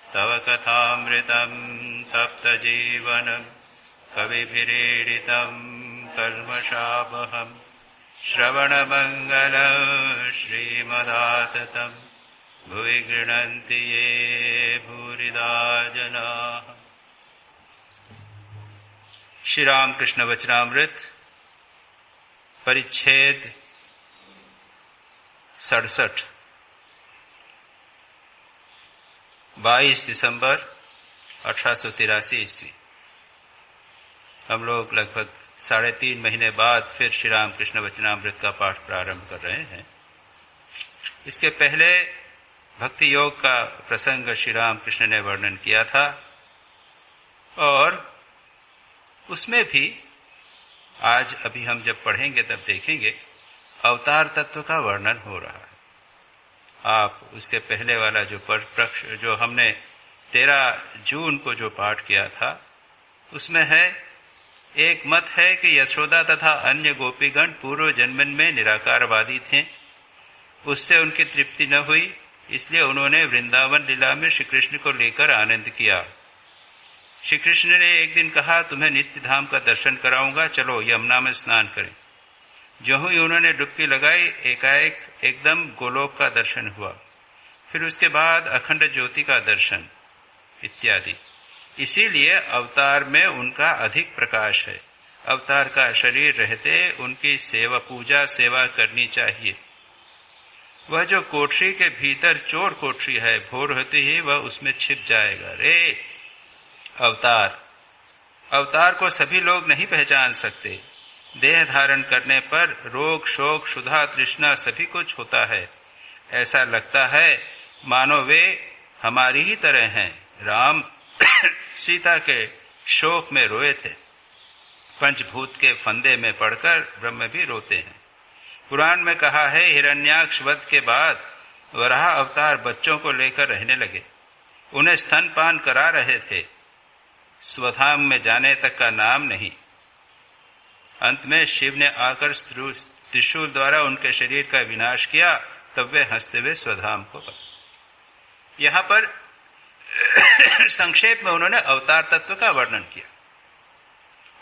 तव कथामृतं तप्तजीवनं कविभिरीडितं कल्मषापहं श्रवणमङ्गलं श्रीमदाततं भुवि गृह्णन्ति ये भूरिदा जनाः। श्री रामकृष्ण वचनामृत परिच्छेद 67 22 दिसंबर 1883 ईस्वी। हम लोग लगभग 3.5 महीने बाद फिर श्री रामकृष्ण वचनामृत का पाठ प्रारंभ कर रहे हैं। इसके पहले भक्ति योग का प्रसंग श्री रामकृष्ण ने वर्णन किया था और उसमें भी आज अभी हम जब पढ़ेंगे तब देखेंगे अवतार तत्व का वर्णन हो रहा है। आप उसके पहले वाला जो हमने 13 जून को जो पाठ किया था उसमें है एक मत है कि यशोदा तथा अन्य गोपीगण पूर्व जन्मन में निराकारवादी थे, उससे उनकी तृप्ति न हुई, इसलिए उन्होंने वृंदावन लीला में श्री कृष्ण को लेकर आनंद किया। श्री कृष्ण ने एक दिन कहा, तुम्हें नित्य धाम का दर्शन कराऊंगा, चलो यमुना में स्नान करें। जो ही उन्होंने डुबकी लगाई एकाएक एकदम गोलोक का दर्शन हुआ, फिर उसके बाद अखंड ज्योति का दर्शन इत्यादि। इसीलिए अवतार में उनका अधिक प्रकाश है। अवतार का शरीर रहते उनकी सेवा पूजा सेवा करनी चाहिए। वह जो कोठरी के भीतर चोर कोठरी है, भोर होते ही वह उसमें छिप जाएगा। रे अवतार को सभी लोग नहीं पहचान सकते। देह धारण करने पर रोग शोक क्षुधा तृष्णा सभी कुछ होता है। ऐसा लगता है मानो वे हमारी ही तरह हैं। राम सीता के शोक में रोए थे, पंचभूत के फंदे में पड़कर ब्रह्म भी रोते हैं। पुराण में कहा है, हिरण्याक्ष वध के बाद वराह अवतार बच्चों को लेकर रहने लगे, उन्हें स्तनपान करा रहे थे, स्वधाम में जाने तक का नाम नहीं। अंत में शिव ने आकर त्रिशूल द्वारा उनके शरीर का विनाश किया, तब वे हंसते हुए स्वधाम को गए। यहां पर संक्षेप में उन्होंने अवतार तत्व का वर्णन किया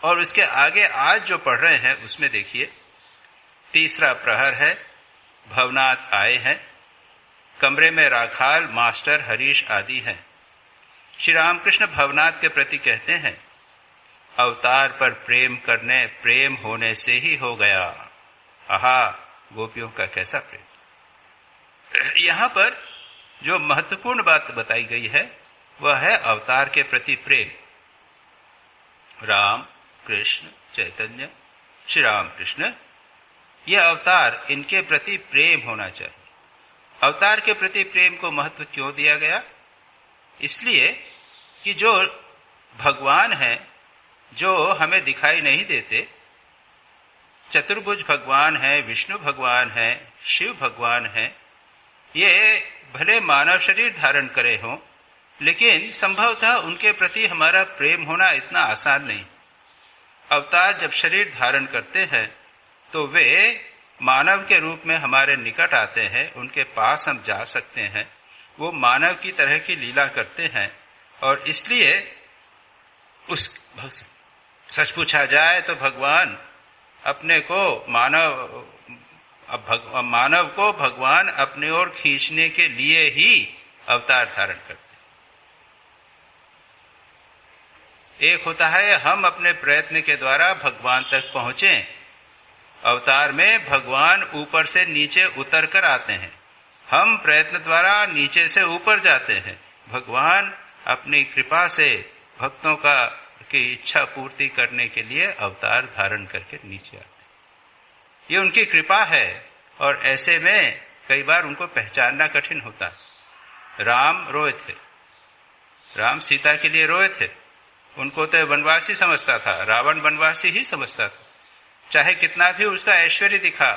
और उसके आगे आज जो पढ़ रहे हैं उसमें देखिए, तीसरा प्रहर है, भवनाथ आए हैं, कमरे में राखाल मास्टर हरीश आदि हैं। श्री रामकृष्ण भवनाथ के प्रति कहते हैं, अवतार पर प्रेम करने प्रेम होने से ही हो गया। आहा, गोपियों का कैसा प्रेम। यहां पर जो महत्वपूर्ण बात बताई गई है वह है अवतार के प्रति प्रेम। राम कृष्ण चैतन्य श्री रामकृष्ण, यह अवतार, इनके प्रति प्रेम होना चाहिए। अवतार के प्रति प्रेम को महत्व क्यों दिया गया? इसलिए कि जो भगवान हैं, जो हमें दिखाई नहीं देते, चतुर्भुज भगवान है, विष्णु भगवान है, शिव भगवान है, ये भले मानव शरीर धारण करे हों, लेकिन संभवतः उनके प्रति हमारा प्रेम होना इतना आसान नहीं। अवतार जब शरीर धारण करते हैं तो वे मानव के रूप में हमारे निकट आते हैं, उनके पास हम जा सकते हैं, वो मानव की तरह की लीला करते हैं। और इसलिए सच पूछा जाए तो भगवान अपने को मानव को भगवान अपने ओर खींचने के लिए ही अवतार धारण करते। एक होता है हम अपने प्रयत्न के द्वारा भगवान तक पहुंचे, अवतार में भगवान ऊपर से नीचे उतर कर आते हैं, हम प्रयत्न द्वारा नीचे से ऊपर जाते हैं। भगवान अपनी कृपा से भक्तों की इच्छा पूर्ति करने के लिए अवतार धारण करके नीचे आते हैं। ये उनकी कृपा है और ऐसे में कई बार उनको पहचानना कठिन होता है। राम रोए थे, राम सीता के लिए रोए थे, उनको तो वनवासी समझता था, रावण वनवासी ही समझता था। चाहे कितना भी उसका ऐश्वर्य दिखा,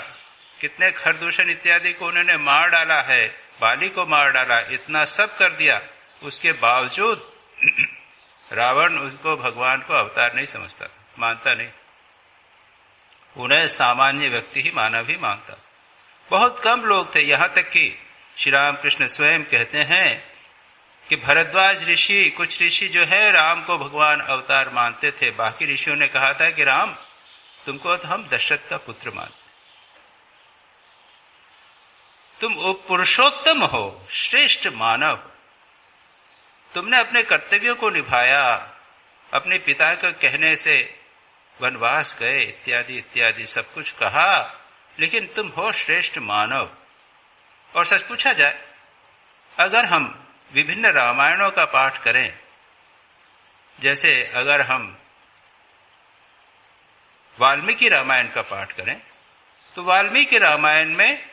कितने खरदूषण इत्यादि को उन्होंने मार डाला है, बाली को मार डाला, इतना सब कर दिया, उसके बावजूद रावण उसको भगवान को अवतार नहीं समझता, मानता नहीं। उन्हें सामान्य व्यक्ति ही मानव ही मानता। बहुत कम लोग थे, यहां तक कि श्री रामकृष्ण स्वयं कहते हैं कि भरद्वाज ऋषि, कुछ ऋषि जो है राम को भगवान अवतार मानते थे, बाकी ऋषियों ने कहा था कि राम तुमको तो हम दशरथ का पुत्र मानते, तुम पुरुषोत्तम हो, श्रेष्ठ मानव, तुमने अपने कर्तव्यों को निभाया, अपने पिता के कहने से वनवास गए, इत्यादि इत्यादि सब कुछ कहा, लेकिन तुम हो श्रेष्ठ मानव। और सच पूछा जाए, अगर हम विभिन्न रामायणों का पाठ करें, जैसे अगर हम वाल्मीकि रामायण का पाठ करें, तो वाल्मीकि रामायण में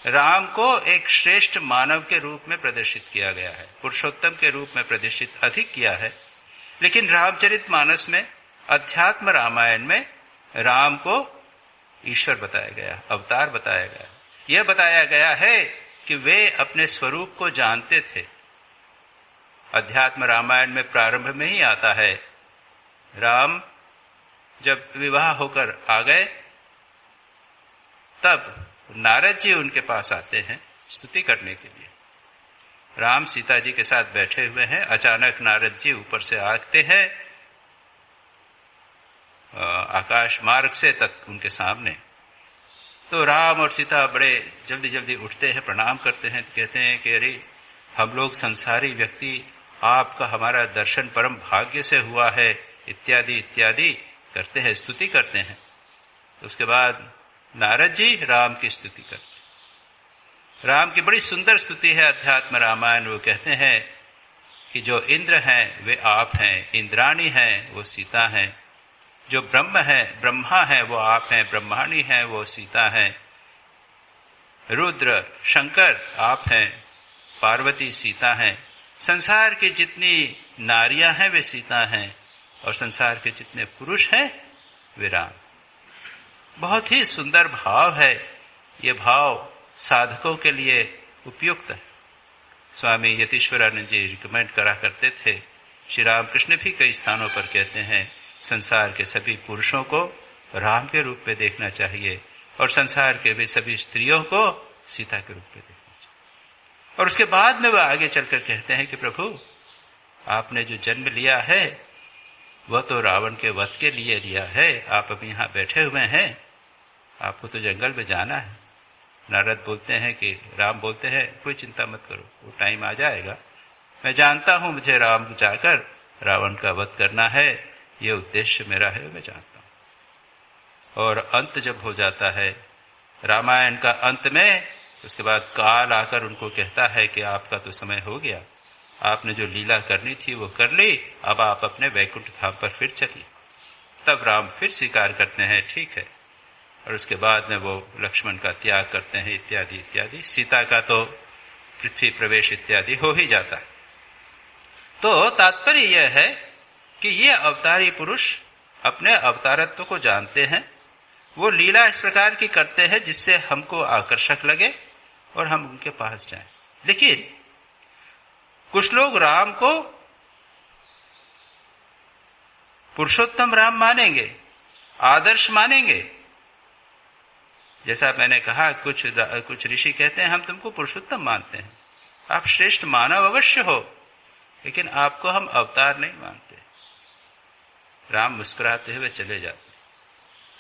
राम को एक श्रेष्ठ मानव के रूप में प्रदर्शित किया गया है, पुरुषोत्तम के रूप में प्रदर्शित अधिक किया है। लेकिन रामचरितमानस में, अध्यात्म रामायण में राम को ईश्वर बताया गया, अवतार बताया गया। यह बताया गया है कि वे अपने स्वरूप को जानते थे। अध्यात्म रामायण में प्रारंभ में ही आता है, राम जब विवाह होकर आ गए तब नारद जी उनके पास आते हैं स्तुति करने के लिए। राम सीता जी के साथ बैठे हुए हैं, अचानक नारद जी ऊपर से आते हैं आकाश मार्ग से तक उनके सामने। तो राम और सीता बड़े जल्दी जल्दी उठते हैं, प्रणाम करते हैं, कहते हैं कि अरे हम लोग संसारी व्यक्ति, आपका हमारा दर्शन परम भाग्य से हुआ है, इत्यादि इत्यादि करते हैं, स्तुति करते हैं। तो उसके बाद नारद जी राम की स्तुति करते। राम की बड़ी सुंदर स्तुति है अध्यात्म रामायण। वो कहते हैं कि जो इंद्र हैं वे आप हैं, इंद्राणी हैं वो सीता हैं, जो ब्रह्म है, ब्रह्मा है वो आप हैं, ब्रह्माणी है वो सीता हैं, रुद्र शंकर आप हैं, पार्वती सीता हैं, संसार की जितनी नारियां हैं वे सीता हैं, और संसार के जितने पुरुष हैं वे राम। बहुत ही सुंदर भाव है। ये भाव साधकों के लिए उपयुक्त है। स्वामी यतीश्वरानंद जी रिकमेंड करा करते थे। श्री रामकृष्ण भी कई स्थानों पर कहते हैं संसार के सभी पुरुषों को राम के रूप में देखना चाहिए, और संसार के भी सभी स्त्रियों को सीता के रूप में देखना चाहिए। और उसके बाद में वह आगे चलकर कहते हैं कि प्रभु आपने जो जन्म लिया है वह तो रावण के वध के लिए लिया है। आप अभी यहाँ बैठे हुए हैं, आपको तो जंगल में जाना है। नारद बोलते हैं कि राम बोलते हैं कोई चिंता मत करो, वो टाइम आ जाएगा, मैं जानता हूं मुझे राम जाकर रावण का वध करना है, ये उद्देश्य मेरा है, मैं जानता हूं। और अंत जब हो जाता है रामायण का अंत में, उसके बाद काल आकर उनको कहता है कि आपका तो समय हो गया, आपने जो लीला करनी थी वो कर ली, अब आप अपने वैकुंठ धाम पर फिर चलिए। तब राम फिर स्वीकार करते हैं ठीक है, और उसके बाद में वो लक्ष्मण का त्याग करते हैं, इत्यादि इत्यादि। सीता का तो पृथ्वी प्रवेश इत्यादि हो ही जाता है। तो तात्पर्य यह है कि ये अवतारी पुरुष अपने अवतारत्व को जानते हैं, वो लीला इस प्रकार की करते हैं जिससे हमको आकर्षक लगे और हम उनके पास जाएं। लेकिन कुछ लोग राम को पुरुषोत्तम राम मानेंगे, आदर्श मानेंगे। जैसा मैंने कहा, कुछ ऋषि कहते हैं हम तुमको पुरुषोत्तम मानते हैं, आप श्रेष्ठ मानव अवश्य हो, लेकिन आपको हम अवतार नहीं मानते। राम मुस्कुराते हुए चले जाते।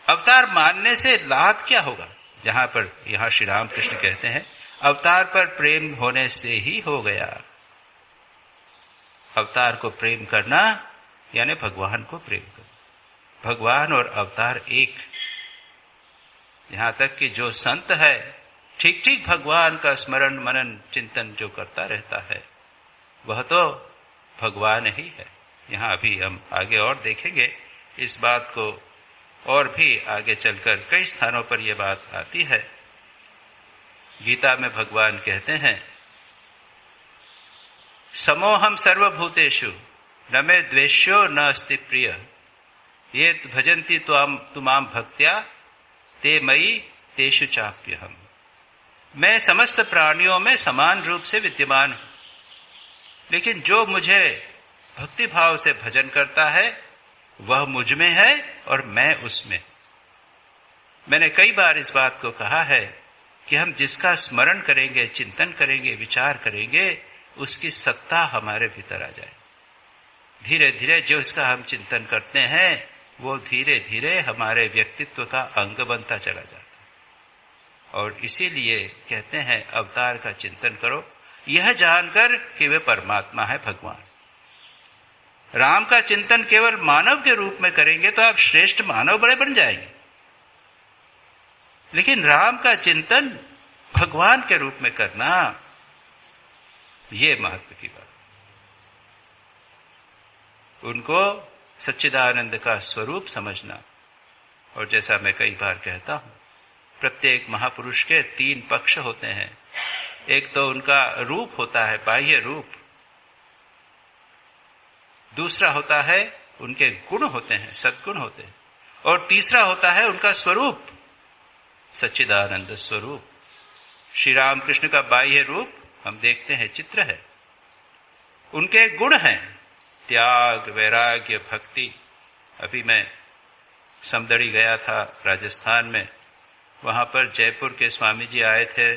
अवतार मानने से लाभ क्या होगा? जहां पर यहां श्री रामकृष्ण कहते हैं अवतार पर प्रेम होने से ही हो गया। अवतार को प्रेम करना यानी भगवान को प्रेम करना। भगवान और अवतार एक। यहां तक कि जो संत है ठीक ठीक भगवान का स्मरण मनन चिंतन जो करता रहता है वह तो भगवान ही है। यहां अभी हम आगे और देखेंगे इस बात को, और भी आगे चलकर कई स्थानों पर यह बात आती है। गीता में भगवान कहते हैं समोहम सर्वभूतेषु न मे द्वेष्यो न अस्ति प्रिय ये भजन्ति तुमाम भक्त्या ते मयि तेषु चाप्यहम्। मैं समस्त प्राणियों में समान रूप से विद्यमान हूं, लेकिन जो मुझे भक्ति भाव से भजन करता है वह मुझ में है और मैं उसमें। मैंने कई बार इस बात को कहा है कि हम जिसका स्मरण करेंगे, चिंतन करेंगे, विचार करेंगे, उसकी सत्ता हमारे भीतर आ जाए। धीरे धीरे जो इसका हम चिंतन करते हैं वो धीरे धीरे हमारे व्यक्तित्व का अंग बनता चला जाता है। और इसीलिए कहते हैं अवतार का चिंतन करो, यह जानकर कि वे परमात्मा है, भगवान। राम का चिंतन केवल मानव के रूप में करेंगे तो आप श्रेष्ठ मानव बड़े बन जाएंगे, लेकिन राम का चिंतन भगवान के रूप में करना, ये महत्व की बात। उनको सच्चिदानंद का स्वरूप समझना। और जैसा मैं कई बार कहता हूं, प्रत्येक महापुरुष के 3 पक्ष होते हैं। एक तो उनका रूप होता है, बाह्य रूप। दूसरा होता है उनके गुण होते हैं, सद्गुण होते हैं। और तीसरा होता है उनका स्वरूप, सच्चिदानंद स्वरूप। श्री राम कृष्ण का बाह्य रूप हम देखते हैं, चित्र है। उनके गुण हैं त्याग, वैराग्य, भक्ति। अभी मैं समदड़ी गया था राजस्थान में, वहां पर जयपुर के स्वामी जी आए थे,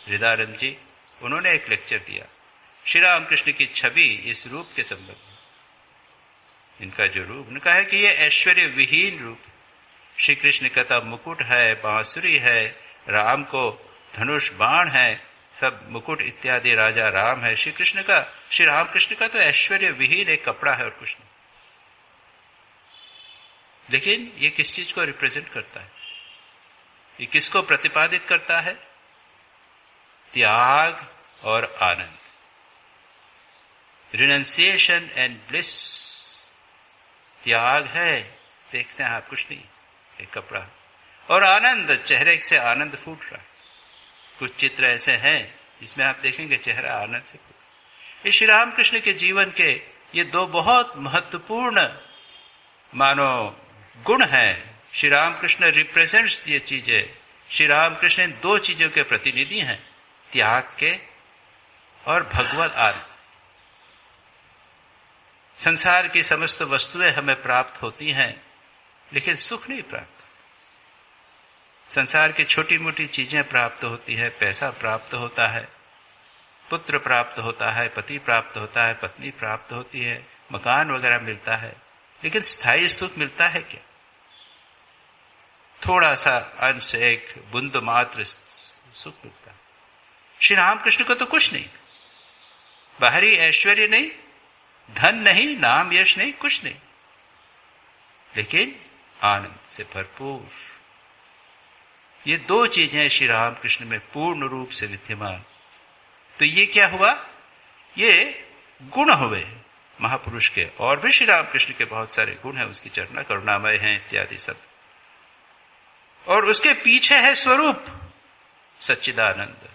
हृदानंद जी। उन्होंने एक लेक्चर दिया श्री राम कृष्ण की छवि इस रूप के संबंध में। इनका जो रूप, उन्होंने कहा है कि ये ऐश्वर्य विहीन रूप। श्री कृष्ण का तो मुकुट है, बांसुरी है, राम को धनुष बाण है, सब मुकुट इत्यादि राजा राम है। श्री राम कृष्ण का तो ऐश्वर्य विहीन एक कपड़ा है और कुछ नहीं। लेकिन ये किस चीज को रिप्रेजेंट करता है? ये किसको प्रतिपादित करता है? त्याग और आनंद, रिनंसिएशन एंड ब्लिस। त्याग है, देखते हैं आप, कुछ नहीं, एक कपड़ा। और आनंद, चेहरे से आनंद फूट रहा है। कुछ चित्र ऐसे हैं जिसमें आप देखेंगे चेहरा आनंद से फूट। ये श्री राम कृष्ण के जीवन के ये 2 बहुत महत्वपूर्ण मानो गुण हैं। श्री राम कृष्ण रिप्रेजेंट्स ये चीजें। श्री राम कृष्ण 2 चीजों के प्रतिनिधि हैं, त्याग के और भगवत आनंद। संसार की समस्त वस्तुएं हमें प्राप्त होती हैं, लेकिन सुख नहीं प्राप्त। संसार की छोटी मोटी चीजें प्राप्त होती है, पैसा प्राप्त होता है, पुत्र प्राप्त होता है, पति प्राप्त होता है, पत्नी प्राप्त होती है, मकान वगैरह मिलता है, लेकिन स्थायी सुख मिलता है क्या? थोड़ा सा अंश, एक बूंद मात्र सुख मिलता है। श्री रामकृष्ण को तो कुछ नहीं, बाहरी ऐश्वर्य नहीं, धन नहीं, नाम यश नहीं, कुछ नहीं, लेकिन आनंद से भरपूर। ये 2 चीजें श्री रामकृष्ण में पूर्ण रूप से विद्यमान। तो ये क्या हुआ? ये गुण हुए महापुरुष के। और भी श्री रामकृष्ण के बहुत सारे गुण हैं, उसकी चरना करुणामय हैं इत्यादि सब। और उसके पीछे है स्वरूप सच्चिदानंद।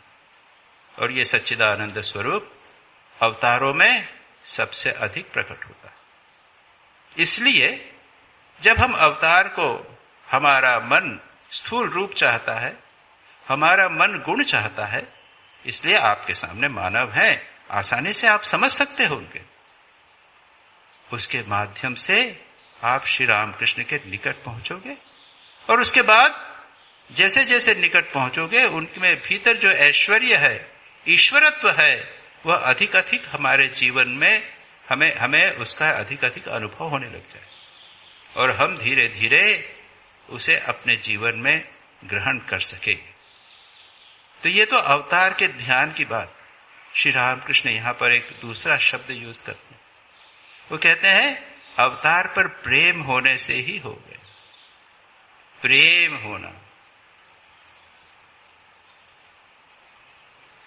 और ये सच्चिदानंद स्वरूप अवतारों में सबसे अधिक प्रकट होता है। इसलिए जब हम अवतार को, हमारा मन स्थूल रूप चाहता है, हमारा मन गुण चाहता है, इसलिए आपके सामने मानव हैं, आसानी से आप समझ सकते हो उनके। उसके माध्यम से आप श्री रामकृष्ण के निकट पहुंचोगे। और उसके बाद जैसे जैसे निकट पहुंचोगे, उनमें भीतर जो ऐश्वर्य है, ईश्वरत्व है, वह अधिक अधिक हमारे जीवन में हमें उसका अधिक अधिक अनुभव होने लग जाए। और हम धीरे धीरे उसे अपने जीवन में ग्रहण कर सकेंगे। तो ये तो अवतार के ध्यान की बात। श्री रामकृष्ण यहां पर एक दूसरा शब्द यूज करते हैं, वो कहते हैं अवतार पर प्रेम होने से ही हो गए। प्रेम होना।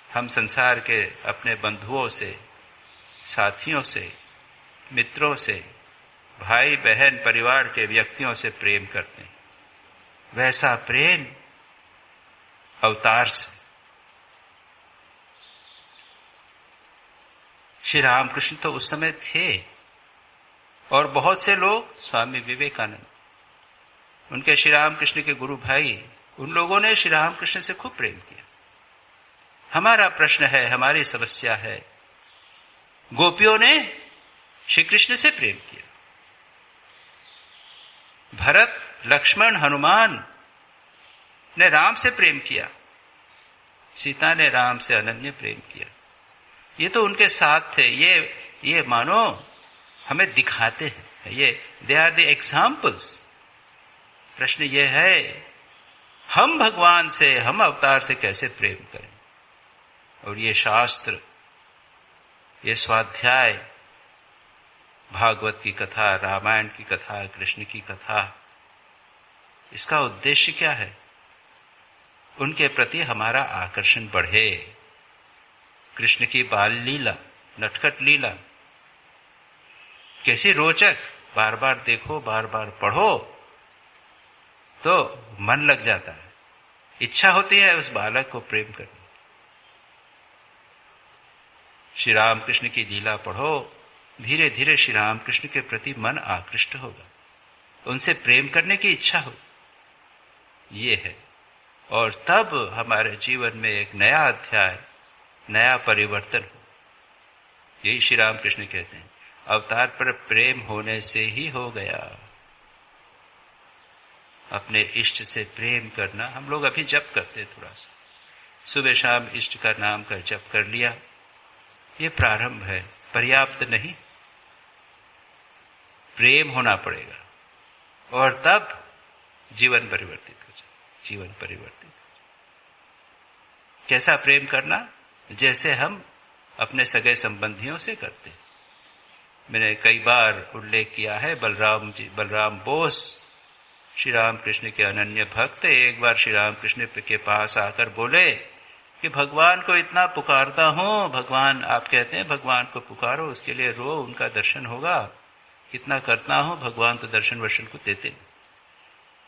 हम संसार के अपने बंधुओं से, साथियों से, मित्रों से, भाई बहन परिवार के व्यक्तियों से प्रेम करते हैं, वैसा प्रेम अवतार से। श्री रामकृष्ण तो उस समय थे, और बहुत से लोग, स्वामी विवेकानंद, उनके श्री रामकृष्ण के गुरु भाई, उन लोगों ने श्री रामकृष्ण से खूब प्रेम किया। हमारा प्रश्न है, हमारी समस्या है, गोपियों ने श्री कृष्ण से प्रेम किया। भरत, लक्ष्मण, हनुमान ने राम से प्रेम किया, सीता ने राम से अनन्य प्रेम किया। ये तो उनके साथ थे, ये मानो हमें दिखाते हैं, ये दे आर द एग्जाम्पल्स। प्रश्न ये है, हम भगवान से, हम अवतार से कैसे प्रेम करें? और ये शास्त्र, ये स्वाध्याय, भागवत की कथा, रामायण की कथा, कृष्ण की कथा, इसका उद्देश्य क्या है? उनके प्रति हमारा आकर्षण बढ़े। कृष्ण की बाल लीला, नटखट लीला कैसी रोचक, बार बार देखो, बार बार पढ़ो तो मन लग जाता है, इच्छा होती है उस बालक को प्रेम करने। श्री राम कृष्ण की लीला पढ़ो, धीरे धीरे श्री राम कृष्ण के प्रति मन आकृष्ट होगा, उनसे प्रेम करने की इच्छा होगी। ये है, और तब हमारे जीवन में एक नया अध्याय, नया परिवर्तन हो। यही श्री राम कृष्ण कहते हैं, अवतार पर प्रेम होने से ही हो गया। अपने इष्ट से प्रेम करना, हम लोग अभी जप करते, थोड़ा सा सुबह शाम इष्ट का नाम का जप कर लिया, ये प्रारंभ है, पर्याप्त नहीं, प्रेम होना पड़ेगा और तब जीवन परिवर्तित हो जाए। जीवन परिवर्तित, कैसा प्रेम करना? जैसे हम अपने सगे संबंधियों से करते। मैंने कई बार उल्लेख किया है, बलराम बोस श्री राम कृष्ण के अनन्य भक्त एक बार श्री राम कृष्ण के पास आकर बोले कि भगवान को इतना पुकारता हूं, भगवान, आप कहते हैं भगवान को पुकारो, उसके लिए रो, उनका दर्शन होगा, कितना करता हूं, भगवान तो दर्शन वर्शन को देते। तो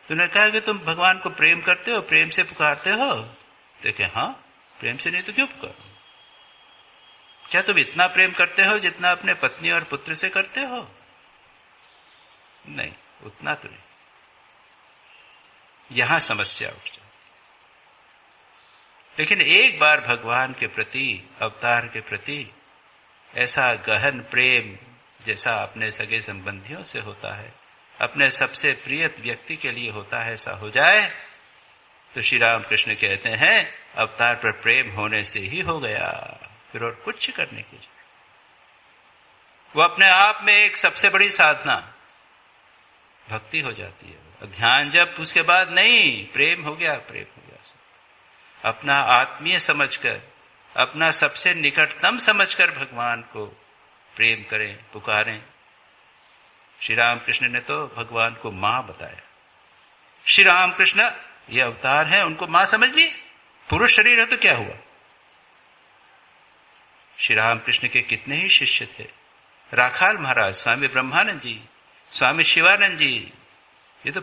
उन्होंने कहा कि तुम भगवान को प्रेम करते हो, प्रेम से पुकारते हो? तो कहे हाँ, प्रेम से नहीं तो क्यों पुकारो? क्या तुम इतना प्रेम करते हो जितना अपने पत्नी और पुत्र से करते हो? नहीं, उतना तो नहीं। यहां समस्या उठ जाए। लेकिन एक बार भगवान के प्रति, अवतार के प्रति ऐसा गहन प्रेम जैसा अपने सगे संबंधियों से होता है, अपने सबसे प्रिय व्यक्ति के लिए होता है, ऐसा हो जाए तो श्री राम कृष्ण कहते हैं अवतार पर प्रेम होने से ही हो गया, फिर और कुछ करने की। वो अपने आप में एक सबसे बड़ी साधना भक्ति हो जाती है। ध्यान जब, उसके बाद नहीं, प्रेम हो गया, प्रेम हो गया। अपना आत्मीय समझकर, अपना सबसे निकटतम समझकर भगवान को प्रेम करें, पुकारें। श्री राम कृष्ण ने तो भगवान को मां बताया। श्री राम कृष्ण ये अवतार है, उनको मां समझ लिए। पुरुष शरीर है तो क्या हुआ? श्री राम कृष्ण के कितने ही शिष्य थे, राखाल महाराज, स्वामी ब्रह्मानंद जी, स्वामी शिवानंद जी, ये तो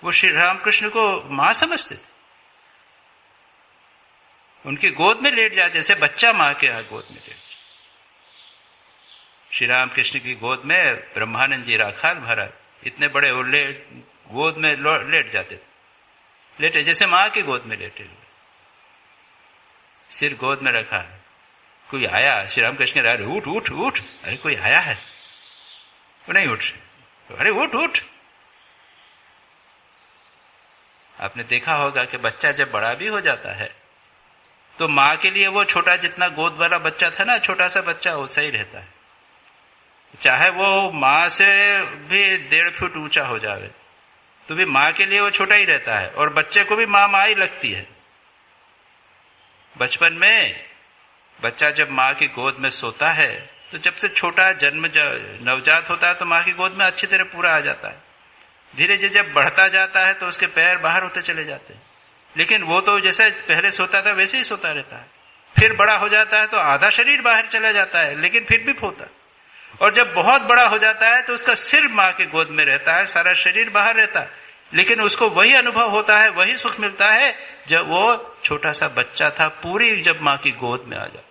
वो श्री राम कृष्ण को मां समझते थे। उनकी गोद में लेट जाते, जैसे बच्चा मां के गोद में लेट। श्री राम कृष्ण की गोद में ब्रह्मानंद जी, राखाल महाराज, इतने बड़े वो गोद में लेट जाते थे, लेटे जैसे मां की गोद में लेटे हुए, सिर गोद में रखा है। कोई आया, श्री राम कृष्ण कह रहे उठ उठ उठ, अरे कोई आया है, वो नहीं उठ, अरे उठ उठ। आपने देखा होगा कि बच्चा जब बड़ा भी हो जाता है तो मां के लिए वो छोटा, जितना गोद वाला बच्चा था ना, छोटा सा बच्चा वैसा ही रहता है, चाहे वो मां से भी 1.5 फुट ऊंचा हो जाए तो भी मां के लिए वो छोटा ही रहता है, और बच्चे को भी मां ही लगती है। बचपन में बच्चा जब मां की गोद में सोता है तो जब से छोटा नवजात होता है तो मां की गोद में अच्छी तरह पूरा आ जाता है। धीरे धीरे जब बढ़ता जाता है तो उसके पैर बाहर होते चले जाते हैं, लेकिन वो तो जैसे पहले सोता था वैसे ही सोता रहता है। फिर बड़ा हो जाता है तो आधा शरीर बाहर चला जाता है, लेकिन फिर भी होता। और जब बहुत बड़ा हो जाता है तो उसका सिर मां के गोद में रहता है, सारा शरीर बाहर रहता है, लेकिन उसको वही अनुभव होता है, वही सुख मिलता है जब वो छोटा सा बच्चा था, पूरी जब मां की गोद में आ जाता।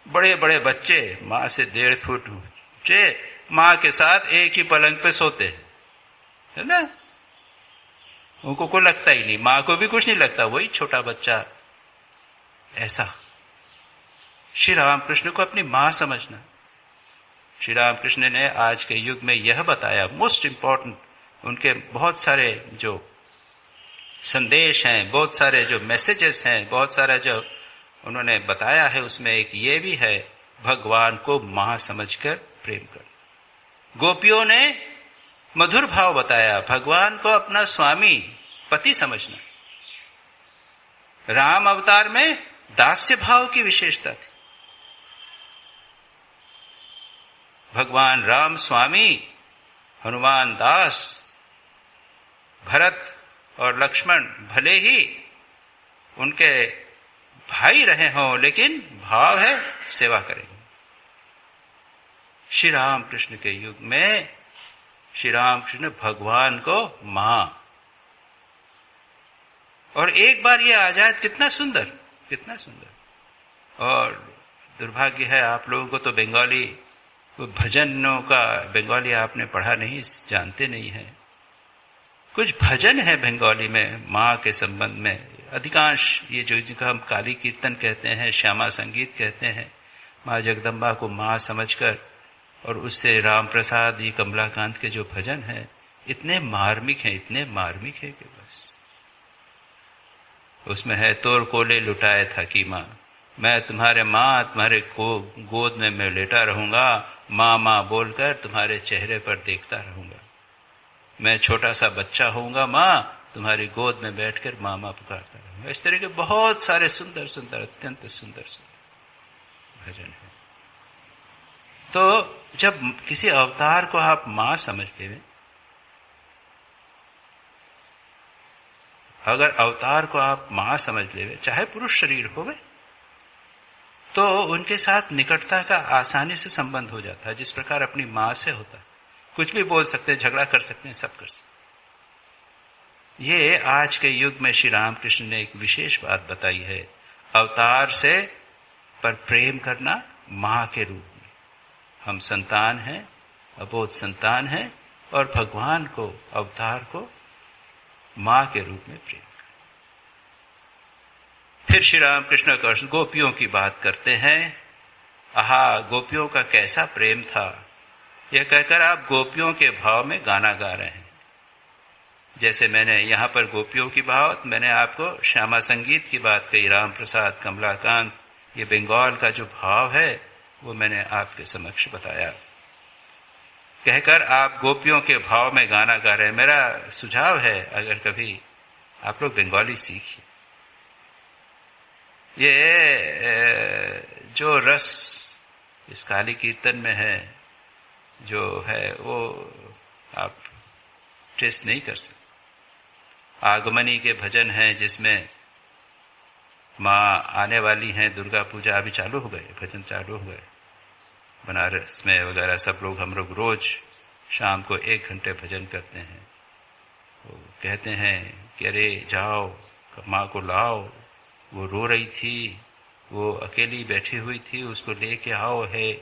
बड़े बड़े बच्चे मां से 1.5 फुट ऊंचे मां के साथ एक ही पलंग पे सोते हैं, है ना? उनको कोई लगता ही नहीं, मां को भी कुछ नहीं लगता, वही छोटा बच्चा। ऐसा श्री राम कृष्ण को अपनी मां समझना। श्री राम कृष्ण ने आज के युग में यह बताया, मोस्ट इंपॉर्टेंट, उनके बहुत सारे जो संदेश हैं, बहुत सारे जो मैसेजेस हैं, बहुत सारा जो उन्होंने बताया है उसमें एक ये भी है, भगवान को मां समझकर प्रेम कर। गोपियों ने मधुर भाव बताया, भगवान को अपना स्वामी पति समझना। राम अवतार में दास्य भाव की विशेषता थी। भगवान राम स्वामी, हनुमान दास, भरत और लक्ष्मण भले ही उनके भाई रहे हों, लेकिन भाव है सेवा करेंगे। श्री राम कृष्ण के युग में श्री राम कृष्ण भगवान को मां, और एक बार ये आ जाए कितना सुंदर, कितना सुंदर। और दुर्भाग्य है आप लोगों को तो बंगाली भजनों का, बंगाली आपने पढ़ा नहीं, जानते नहीं है। कुछ भजन है बंगाली में माँ के संबंध में। अधिकांश ये जो जिनका हम काली कीर्तन कहते हैं, श्यामा संगीत कहते हैं, माँ जगदम्बा को माँ समझकर, और उससे राम प्रसाद, ये कमलाकांत के जो भजन हैं इतने मार्मिक हैं, इतने मार्मिक है कि बस। उसमें है, तोर कोले लुटाए था की माँ, मैं तुम्हारे माँ, तुम्हारे गोद में मैं लेटा रहूंगा, माँ माँ बोलकर तुम्हारे चेहरे पर देखता रहूंगा। मैं छोटा सा बच्चा होऊंगा माँ, तुम्हारी गोद में बैठकर माँ माँ पुकारता रहूंगा। इस तरह के बहुत सारे सुंदर सुंदर, अत्यंत सुंदर सुंदर भजन है। तो जब किसी अवतार को आप माँ समझ लें, अगर अवतार को आप माँ समझ लें, चाहे पुरुष शरीर होवे, तो उनके साथ निकटता का आसानी से संबंध हो जाता है, जिस प्रकार अपनी माँ से होता है। कुछ भी बोल सकते हैं, झगड़ा कर सकते हैं, सब कर सकते हैं। ये आज के युग में श्री रामकृष्ण ने एक विशेष बात बताई है, अवतार से पर प्रेम करना माँ के रूप में। हम संतान हैं, अबोध संतान हैं, और भगवान को, अवतार को माँ के रूप में प्रेम। फिर श्री रामकृष्ण गोपियों की बात करते हैं। आहा, गोपियों का कैसा प्रेम था, यह कहकर आप गोपियों के भाव में गाना गा रहे हैं। जैसे मैंने यहाँ पर गोपियों की भाव, मैंने आपको श्यामा संगीत की बात कही, राम प्रसाद, कमलाकांत, ये बंगाल का जो भाव है वो मैंने आपके समक्ष बताया। कहकर आप गोपियों के भाव में गाना गा रहे हैं। मेरा सुझाव है, अगर कभी आप लोग बंगाली सीखिए। ये जो रस इस काली कीर्तन में है, जो है वो आप टेस्ट नहीं कर सकते। आगमनी के भजन हैं जिसमें माँ आने वाली हैं, दुर्गा पूजा अभी चालू हो गए, भजन चालू हो गए बनारस में वगैरह। सब लोग, हम लोग रोज शाम को 1 घंटे भजन करते हैं। वो कहते हैं कि अरे जाओ माँ को लाओ, वो रो रही थी, वो अकेली बैठी हुई थी, उसको लेके आओ। है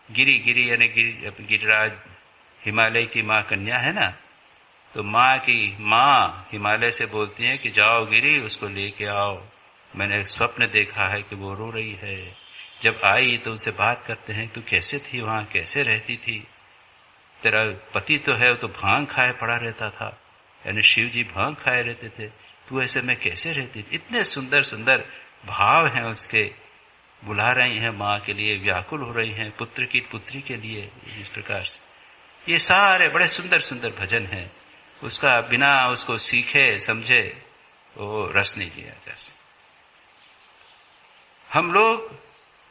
गिरी, गिरी यानी गिरिराज, हिमालय की माँ कन्या है ना, तो माँ की माँ हिमालय से बोलती है कि जाओ गिरी, उसको लेके आओ। मैंने स्वप्न देखा है कि वो रो रही है। जब आई तो उनसे बात करते हैं, तू कैसे थी वहां, कैसे रहती थी? तेरा पति तो है, वो तो भांग खाए पड़ा रहता था, यानी शिव जी भांग खाए रहते थे, तू ऐसे में कैसे रहती थी? इतने सुंदर सुंदर भाव हैं उसके। बुला रही हैं माँ के लिए, व्याकुल हो रही हैं पुत्र की, पुत्री के लिए। इस प्रकार से ये सारे बड़े सुंदर सुंदर भजन हैं। उसका बिना उसको सीखे समझे वो रस नहीं लिया जा सकता। हम लोग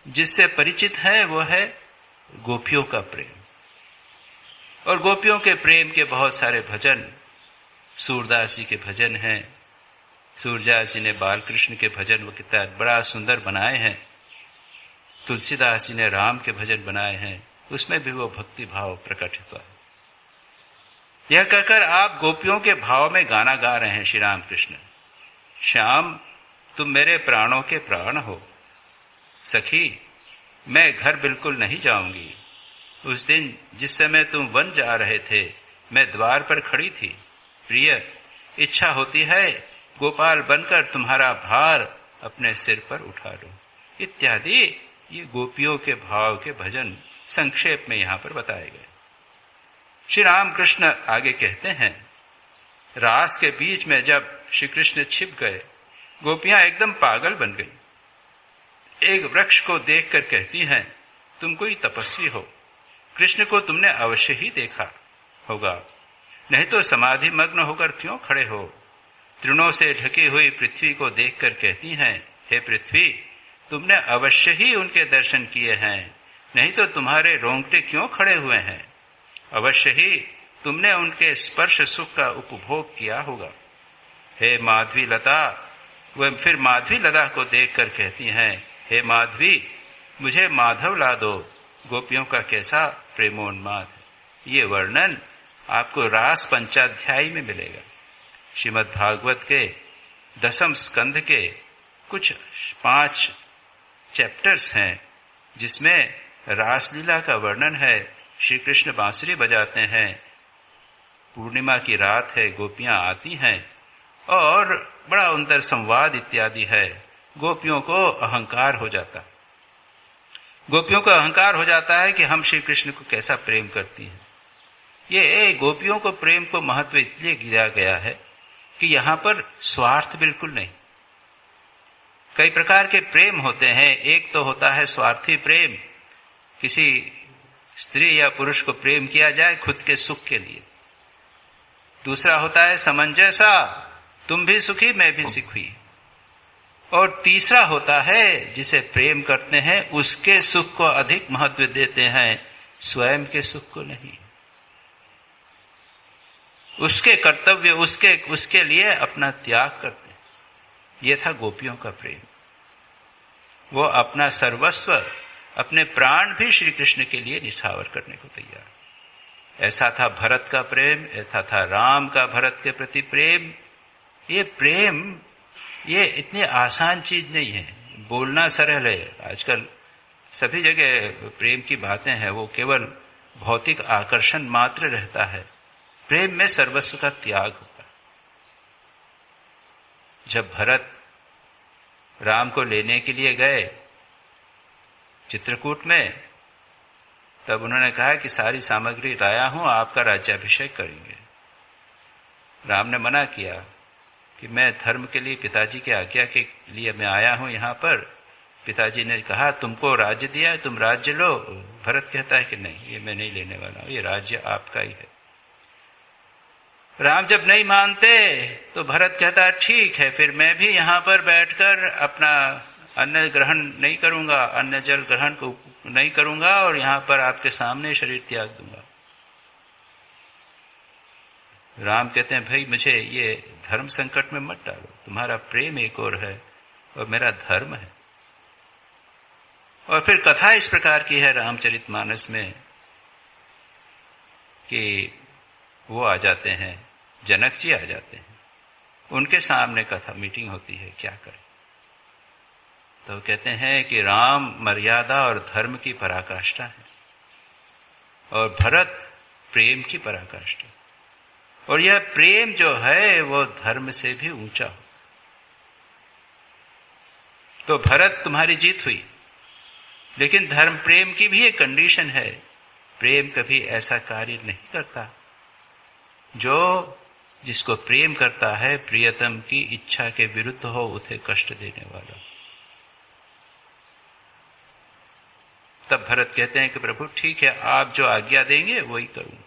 जिससे परिचित हैं वो है गोपियों का प्रेम, और गोपियों के प्रेम के बहुत सारे भजन सूरदास जी के भजन हैं। सूरदास जी ने बाल कृष्ण के भजन वो कितना बड़ा सुंदर बनाए हैं। तुलसीदास जी ने राम के भजन बनाए हैं, उसमें भी वो भक्ति भाव प्रकट हुआ है। यह कहकर आप गोपियों के भाव में गाना गा रहे हैं श्री राम कृष्ण। श्याम तुम मेरे प्राणों के प्राण हो, सखी मैं घर बिल्कुल नहीं जाऊंगी। उस दिन जिस समय तुम वन जा रहे थे, मैं द्वार पर खड़ी थी। प्रिय, इच्छा होती है गोपाल बनकर तुम्हारा भार अपने सिर पर उठा लूं। इत्यादि ये गोपियों के भाव के भजन संक्षेप में यहां पर बताए गए। श्री राम कृष्ण आगे कहते हैं, रास के बीच में जब श्री कृष्ण छिप गए, गोपियां एकदम पागल बन गई। एक वृक्ष को देखकर कहती हैं, तुम कोई तपस्वी हो, कृष्ण को तुमने अवश्य ही देखा होगा, नहीं तो समाधि मग्न होकर क्यों खड़े हो। तृणों से ढकी हुई पृथ्वी को देखकर कहती हैं, हे पृथ्वी, तुमने अवश्य ही उनके दर्शन किए हैं, नहीं तो तुम्हारे रोंगटे क्यों खड़े हुए हैं। अवश्य ही तुमने उनके स्पर्श सुख का उपभोग किया होगा। हे माधवी लता, वह फिर माधवी लता को देखकर कहती हैं, हे माधवी, मुझे माधव ला दो। गोपियों का कैसा प्रेमोन्माद। ये वर्णन आपको रास पंचाध्यायी में मिलेगा। श्रीमद् भागवत के 10वें स्कंध के कुछ 5 चैप्टर्स हैं जिसमें रासलीला का वर्णन है। श्री कृष्ण बांसुरी बजाते हैं, पूर्णिमा की रात है, गोपियां आती हैं और बड़ा अंतर संवाद इत्यादि है। गोपियों को अहंकार हो जाता, गोपियों को अहंकार हो जाता है कि हम श्री कृष्ण को कैसा प्रेम करती हैं। ये गोपियों को प्रेम को महत्व इसलिए दिया गया है कि यहां पर स्वार्थ बिल्कुल नहीं। कई प्रकार के प्रेम होते हैं। एक तो होता है स्वार्थी प्रेम, किसी स्त्री या पुरुष को प्रेम किया जाए खुद के सुख के लिए। दूसरा होता है समंजसा, तुम भी सुखी मैं भी सुखी। और तीसरा होता है जिसे प्रेम करते हैं उसके सुख को अधिक महत्व देते हैं, स्वयं के सुख को नहीं। उसके कर्तव्य, उसके लिए अपना त्याग करते हैं। यह था गोपियों का प्रेम। वो अपना सर्वस्व, अपने प्राण भी श्री कृष्ण के लिए निछावर करने को तैयार। ऐसा था भरत का प्रेम, ऐसा था राम का भरत के प्रति प्रेम। ये प्रेम ये इतनी आसान चीज नहीं है। बोलना सरल है, आजकल सभी जगह प्रेम की बातें हैं, वो केवल भौतिक आकर्षण मात्र रहता है। प्रेम में सर्वस्व का त्याग होता है। जब भरत राम को लेने के लिए गए चित्रकूट में, तब उन्होंने कहा कि सारी सामग्री लाया हूं, आपका राज्याभिषेक करेंगे। राम ने मना किया कि मैं धर्म के लिए, पिताजी के आज्ञा के लिए मैं आया हूं यहां पर। पिताजी ने कहा तुमको राज्य दिया है, तुम राज्य लो। भरत कहता है कि नहीं, ये मैं नहीं लेने वाला हूं, ये राज्य आपका ही है। राम जब नहीं मानते तो भरत कहता है ठीक है, फिर मैं भी यहां पर बैठकर अपना अन्न ग्रहण नहीं करूंगा, अन्न जल ग्रहण को नहीं करूंगा और यहां पर आपके सामने शरीर त्याग दूंगा। राम कहते हैं भाई मुझे ये धर्म संकट में मत डालो, तुम्हारा प्रेम एक और है और मेरा धर्म है। और फिर कथा इस प्रकार की है रामचरितमानस में कि वो आ जाते हैं, जनक जी आ जाते हैं, उनके सामने कथा मीटिंग होती है, क्या करें। तो कहते हैं कि राम मर्यादा और धर्म की पराकाष्ठा है और भरत प्रेम की पराकाष्ठा, और यह प्रेम जो है वो धर्म से भी ऊंचा हो। तो भरत तुम्हारी जीत हुई, लेकिन धर्म प्रेम की भी एक कंडीशन है। प्रेम कभी ऐसा कार्य नहीं करता जो जिसको प्रेम करता है प्रियतम की इच्छा के विरुद्ध हो, उसे कष्ट देने वाला। तब भरत कहते हैं कि प्रभु ठीक है, आप जो आज्ञा देंगे वही करूंगा।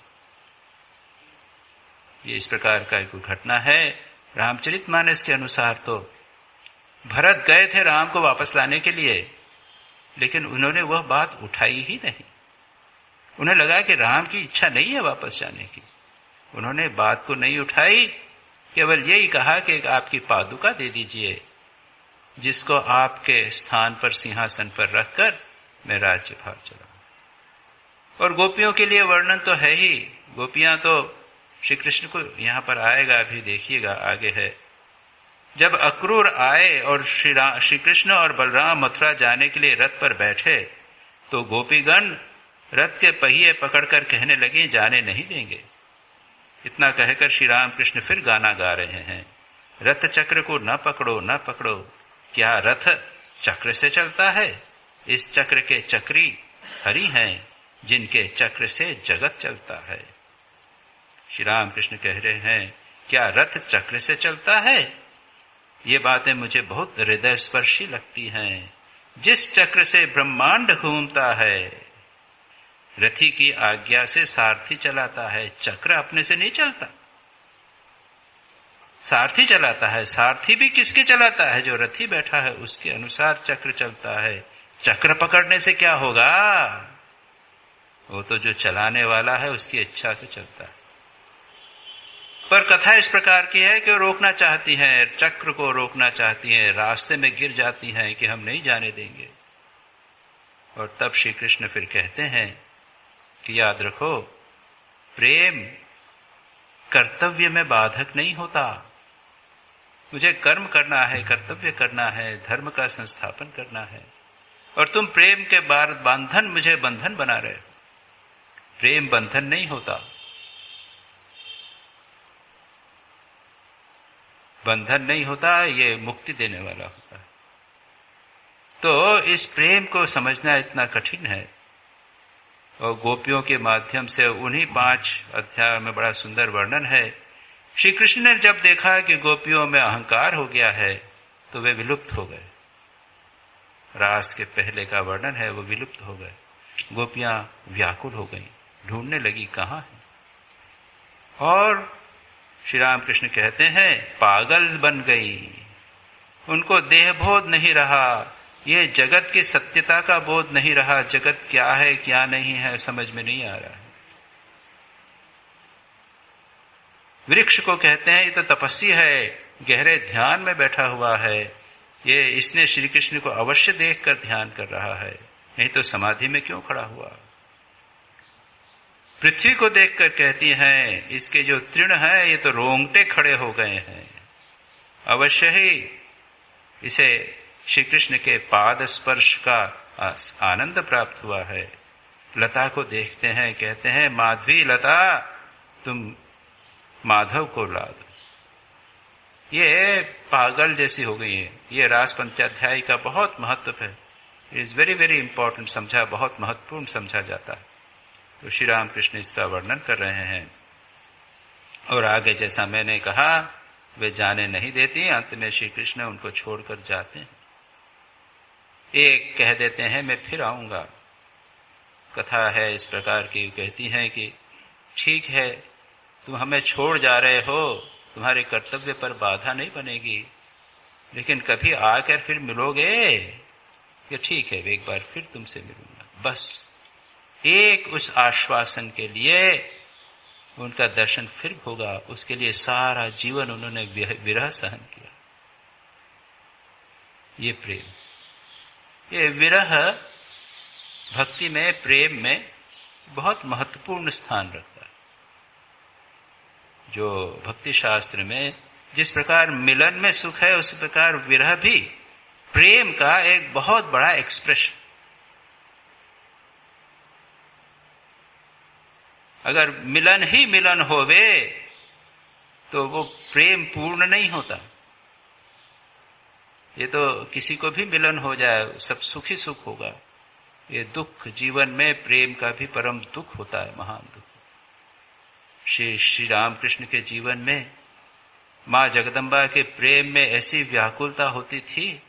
ये इस प्रकार का एक घटना है रामचरितमानस के अनुसार। तो भरत गए थे राम को वापस लाने के लिए, लेकिन उन्होंने वह बात उठाई ही नहीं। उन्हें लगा कि राम की इच्छा नहीं है वापस जाने की, उन्होंने बात को नहीं उठाई। केवल यही कहा कि आपकी पादुका दे दीजिए, जिसको आपके स्थान पर सिंहासन पर रखकर मैं राज्य भाग चलाऊं। और गोपियों के लिए वर्णन तो है ही। गोपियां तो श्री कृष्ण को यहां पर आएगा, अभी देखिएगा आगे है। जब अक्रूर आए और श्री कृष्ण और बलराम मथुरा जाने के लिए रथ पर बैठे, तो गोपीगण रथ के पहिए पकड़कर कहने लगे जाने नहीं देंगे। इतना कहकर श्री राम कृष्ण फिर गाना गा रहे हैं, रथ चक्र को न पकड़ो न पकड़ो, क्या रथ चक्र से चलता है। इस चक्र के चक्री हरि हैं, जिनके चक्र से जगत चलता है। श्री राम कृष्ण कह रहे हैं क्या रथ चक्र से चलता है। ये बातें मुझे बहुत हृदय स्पर्शी लगती हैं। जिस चक्र से ब्रह्मांड घूमता है, रथी की आज्ञा से सारथी चलाता है। चक्र अपने से नहीं चलता, सारथी चलाता है। सारथी भी किसके चलाता है? जो रथी बैठा है उसके अनुसार चक्र चलता है। चक्र पकड़ने से क्या होगा? वो तो जो चलाने वाला है उसकी इच्छा से चलता है। पर कथा इस प्रकार की है कि वो रोकना चाहती है, चक्र को रोकना चाहती है, रास्ते में गिर जाती हैं कि हम नहीं जाने देंगे। और तब श्री कृष्ण फिर कहते हैं कि याद रखो, प्रेम कर्तव्य में बाधक नहीं होता। मुझे कर्म करना है, कर्तव्य करना है, धर्म का संस्थापन करना है, और तुम प्रेम के बंधन, मुझे बंधन बना रहे हो। प्रेम बंधन नहीं होता, बंधन नहीं होता, ये मुक्ति देने वाला होता है। तो इस प्रेम को समझना इतना कठिन है। और गोपियों के माध्यम से उन्हीं 5 अध्याय में बड़ा सुंदर वर्णन है। श्री कृष्ण ने जब देखा कि गोपियों में अहंकार हो गया है तो वे विलुप्त हो गए। रास के पहले का वर्णन है, वो विलुप्त हो गए। गोपियां व्याकुल हो गईं, ढूंढने लगी कहां है। और श्री राम कृष्ण कहते हैं पागल बन गई, उनको देहबोध नहीं रहा, ये जगत की सत्यता का बोध नहीं रहा। जगत क्या है क्या नहीं है समझ में नहीं आ रहा है। वृक्ष को कहते हैं ये तो तपस्वी है, गहरे ध्यान में बैठा हुआ है, ये इसने श्री कृष्ण को अवश्य देखकर ध्यान कर रहा है, नहीं तो समाधि में क्यों खड़ा हुआ। पृथ्वी को देखकर कहती हैं इसके जो तृण है ये तो रोंगटे खड़े हो गए हैं, अवश्य ही इसे श्री कृष्ण के पाद स्पर्श का आनंद प्राप्त हुआ है। लता को देखते हैं, कहते हैं माधवी लता तुम माधव को ला दो। ये पागल जैसी हो गई है। ये रास पंचाध्याय का बहुत महत्व है, it is very very important, समझा, बहुत महत्वपूर्ण समझा जाता है। तो श्री राम कृष्ण इसका वर्णन कर रहे हैं। और आगे जैसा मैंने कहा वे जाने नहीं देती, अंत में श्री कृष्ण उनको छोड़कर जाते हैं। एक कह देते हैं मैं फिर आऊंगा। कथा है इस प्रकार की, कहती हैं कि ठीक है तुम हमें छोड़ जा रहे हो, तुम्हारे कर्तव्य पर बाधा नहीं बनेगी, लेकिन कभी आकर फिर मिलोगे? कि ठीक है एक बार फिर तुमसे मिलूंगा। बस एक उस आश्वासन के लिए उनका दर्शन फिर होगा, उसके लिए सारा जीवन उन्होंने विरह सहन किया। ये प्रेम, ये विरह भक्ति में, प्रेम में बहुत महत्वपूर्ण स्थान रखता है। जो भक्ति शास्त्र में जिस प्रकार मिलन में सुख है, उस प्रकार विरह भी प्रेम का एक बहुत बड़ा एक्सप्रेशन। अगर मिलन ही मिलन होवे तो वो प्रेम पूर्ण नहीं होता। ये तो किसी को भी मिलन हो जाए सब सुख ही सुख होगा। ये दुख, जीवन में प्रेम का भी परम दुख होता है, महान दुख। श्री रामकृष्ण के जीवन में मां जगदम्बा के प्रेम में ऐसी व्याकुलता होती थी,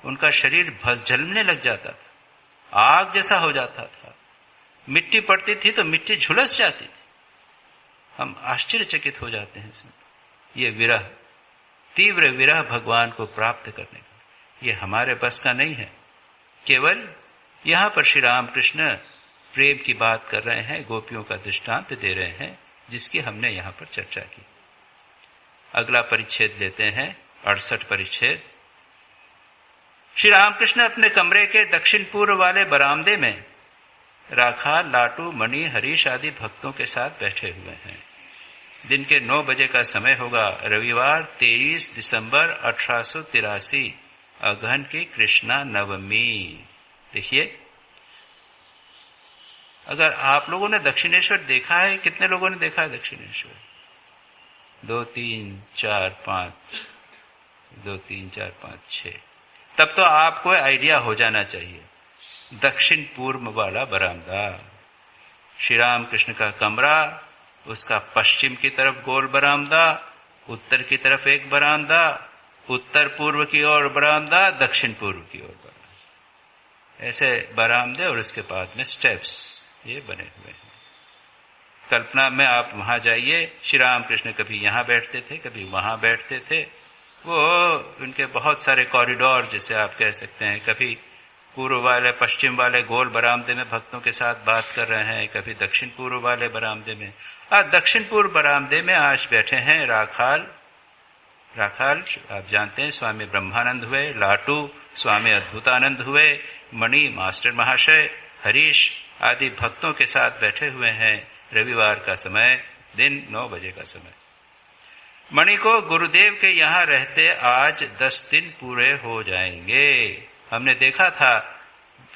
उनका शरीर जलने लग जाता था, आग जैसा हो जाता था। मिट्टी पड़ती थी तो मिट्टी झुलस जाती थी। हम आश्चर्यचकित हो जाते हैं इसमें। ये विरह, तीव्र विरह भगवान को प्राप्त करने का, ये हमारे बस का नहीं है। केवल यहां पर श्री रामकृष्ण प्रेम की बात कर रहे हैं, गोपियों का दृष्टांत दे रहे हैं, जिसकी हमने यहां पर चर्चा की। अगला परिच्छेद लेते हैं, 68 परिच्छेद। श्री रामकृष्ण अपने कमरे के दक्षिण पूर्व वाले बरामदे में राखा, लाटू, मणि, हरीश आदि भक्तों के साथ बैठे हुए हैं। दिन के 9 बजे का समय होगा। रविवार 23 दिसंबर 1883, अगहन की कृष्णा नवमी। देखिए, अगर आप लोगों ने दक्षिणेश्वर देखा है, कितने लोगों ने देखा है दक्षिणेश्वर? 2 3 4 5, 2 3 4 5 6। तब तो आपको आइडिया हो जाना चाहिए। दक्षिण पूर्व वाला बरामदा, श्री राम कृष्ण का कमरा, उसका पश्चिम की तरफ गोल बरामदा, उत्तर की तरफ एक बरामदा, उत्तर पूर्व की ओर बरामदा, दक्षिण पूर्व की ओर बरामदा। ऐसे बरामदे और उसके बाद में स्टेप्स ये बने हुए हैं। कल्पना में आप वहां जाइए, श्री राम कृष्ण कभी यहां बैठते थे, कभी वहां बैठते थे। वो उनके बहुत सारे कॉरिडोर जैसे आप कह सकते हैं, कभी पूर्व वाले पश्चिम वाले गोल बरामदे में भक्तों के साथ बात कर रहे हैं, कभी दक्षिण पूर्व वाले बरामदे में। आज दक्षिण पूर्व बरामदे में आज बैठे हैं राखाल आप जानते हैं स्वामी ब्रह्मानंद हुए, लाटू स्वामी अद्भुतानंद हुए, मणि मास्टर महाशय, हरीश आदि भक्तों के साथ बैठे हुए हैं। रविवार का समय, दिन 9 बजे का समय। मणि को गुरुदेव के यहाँ रहते आज 10 दिन पूरे हो जाएंगे। हमने देखा था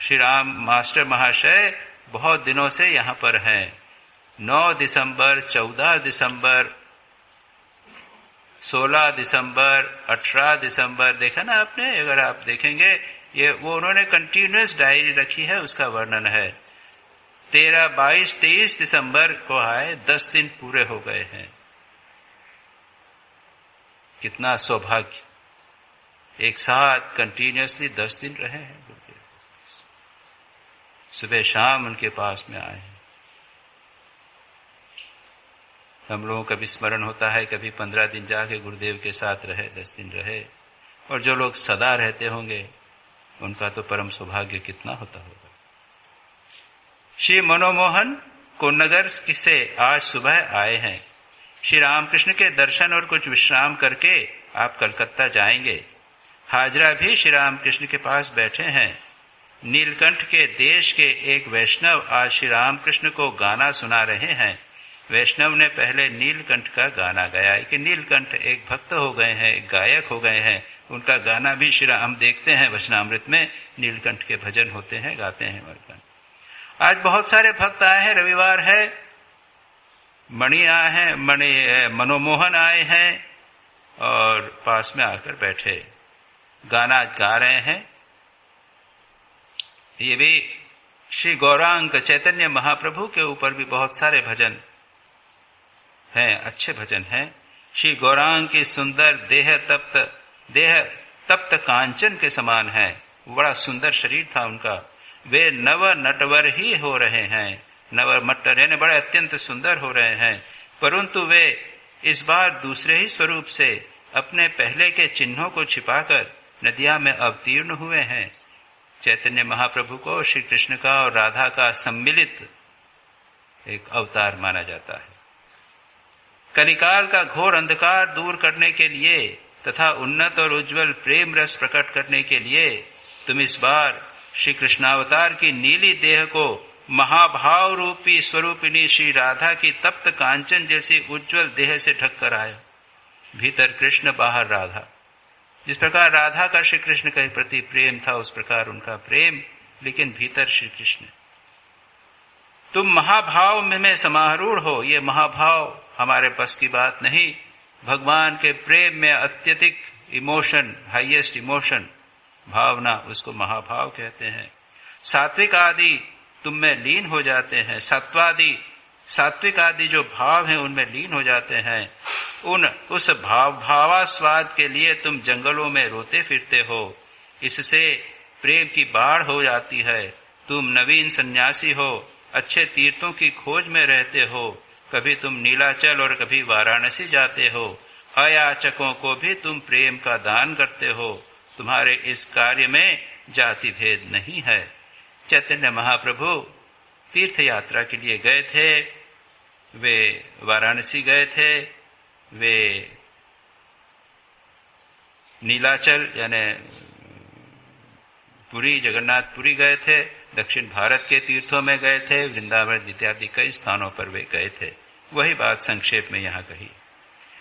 श्री राम मास्टर महाशय बहुत दिनों से यहाँ पर हैं। 9 दिसंबर, 14 दिसंबर, 16 दिसंबर, 18 दिसंबर देखा ना आपने? अगर आप देखेंगे ये वो उन्होंने कंटिन्यूअस डायरी रखी है, उसका वर्णन है। 13, 22, 23 दिसंबर को आए, 10 दिन पूरे हो गए हैं। कितना सौभाग्य, एक साथ कंटिन्यूअसली 10 दिन रहे हैं गुरुदेव। सुबह शाम उनके पास में आए हैं। हम लोगों का भी स्मरण होता है, कभी 15 दिन जाके गुरुदेव के साथ रहे, 10 दिन रहे। और जो लोग सदा रहते होंगे उनका तो परम सौभाग्य कितना होता होगा। श्री मनोमोहन कोन्नगर से आज सुबह आए हैं। श्री रामकृष्ण के दर्शन और कुछ विश्राम करके आप कलकत्ता जाएंगे। हाजरा भी श्री रामकृष्ण के पास बैठे हैं। नीलकंठ के देश के एक वैष्णव आज श्री रामकृष्ण को गाना सुना रहे हैं। वैष्णव ने पहले नीलकंठ का गाना गाया कि नीलकंठ एक भक्त हो गए हैं, एक गायक हो गए हैं। उनका गाना भी श्री हम देखते हैं वचनामृत में, नीलकंठ के भजन होते हैं, गाते हैं वरदान। आज बहुत सारे भक्त आए हैं, रविवार है। मणि आए हैं, मनोमोहन आए हैं और पास में आकर बैठे गाना गा रहे हैं। ये भी श्री गौरांग चैतन्य महाप्रभु के ऊपर भी बहुत सारे भजन हैं, अच्छे भजन हैं। श्री गौरांग की सुंदर देह तप्त कांचन के समान है। बड़ा सुंदर शरीर था उनका। वे नव नटवर ही हो रहे हैं, नव मट्टर यानी बड़े अत्यंत सुंदर हो रहे हैं। परंतु वे इस बार दूसरे ही स्वरूप से अपने पहले के चिन्हों को छिपाकर नदिया में अवतीर्ण हुए हैं। चैतन्य महाप्रभु को श्री कृष्ण का और राधा का सम्मिलित एक अवतार माना जाता है। कलिकाल का घोर अंधकार दूर करने के लिए तथा उन्नत और उज्जवल प्रेम रस प्रकट करने के लिए तुम इस बार श्री कृष्णावतार की नीली देह को महाभाव रूपी स्वरूपिणी श्री राधा की तप्त कांचन जैसी उज्जवल देह से ढक कर आए। भीतर कृष्ण, बाहर राधा। जिस प्रकार राधा का श्री कृष्ण के प्रति प्रेम था, उस प्रकार उनका प्रेम, लेकिन भीतर श्री कृष्ण। तुम महाभाव में समारूढ़ हो। ये महाभाव हमारे बस की बात नहीं। भगवान के प्रेम में अत्यधिक इमोशन, हाईएस्ट इमोशन, भावना, उसको महाभाव कहते हैं। सात्विक आदि तुम में लीन हो जाते हैं। सात्विक आदि जो भाव हैं उनमें लीन हो जाते हैं। उस भावास्वाद के लिए तुम जंगलों में रोते फिरते हो। इससे प्रेम की बाढ़ हो जाती है। तुम नवीन सन्यासी हो, अच्छे तीर्थों की खोज में रहते हो। कभी तुम नीलाचल और कभी वाराणसी जाते हो। अयाचकों को भी तुम प्रेम का दान करते हो। तुम्हारे इस कार्य में जाति भेद नहीं है। चैतन्य महाप्रभु तीर्थ यात्रा के लिए गए थे। वे वाराणसी गए थे, वे नीलाचल यानी पुरी, जगन्नाथपुरी गए थे, दक्षिण भारत के तीर्थों में गए थे, वृंदावन इत्यादि कई स्थानों पर वे गए थे। वही बात संक्षेप में यहाँ कही।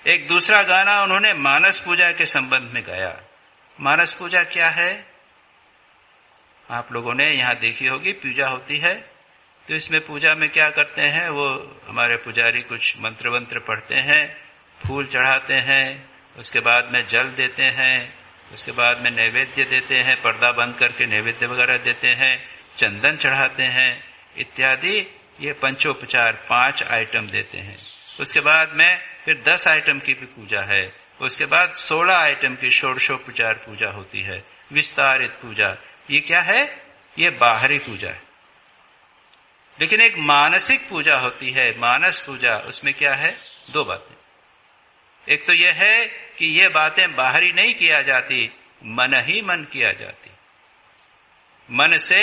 एक दूसरा गाना उन्होंने मानस पूजा के संबंध में गाया। मानस पूजा क्या है? आप लोगों ने यहाँ देखी होगी, पूजा होती है तो इसमें पूजा में क्या करते हैं, वो हमारे पुजारी कुछ मंत्र वंत्र पढ़ते हैं, फूल चढ़ाते हैं, उसके बाद में जल देते हैं, उसके बाद में नैवेद्य देते हैं, पर्दा बंद करके नैवेद्य वगैरह देते हैं, चंदन चढ़ाते हैं इत्यादि। ये पंचोपचार 5 आइटम देते हैं। उसके बाद में फिर 10 आइटम की भी पूजा है। उसके बाद 16 आइटम की षोडशोपचार पूजा होती है, विस्तारित पूजा। ये क्या है? ये बाहरी पूजा है। लेकिन एक मानसिक पूजा होती है, मानस पूजा, उसमें क्या है? दो बातें। एक तो यह है कि ये बातें बाहरी नहीं किया जाती, मन ही मन किया जाती। मन से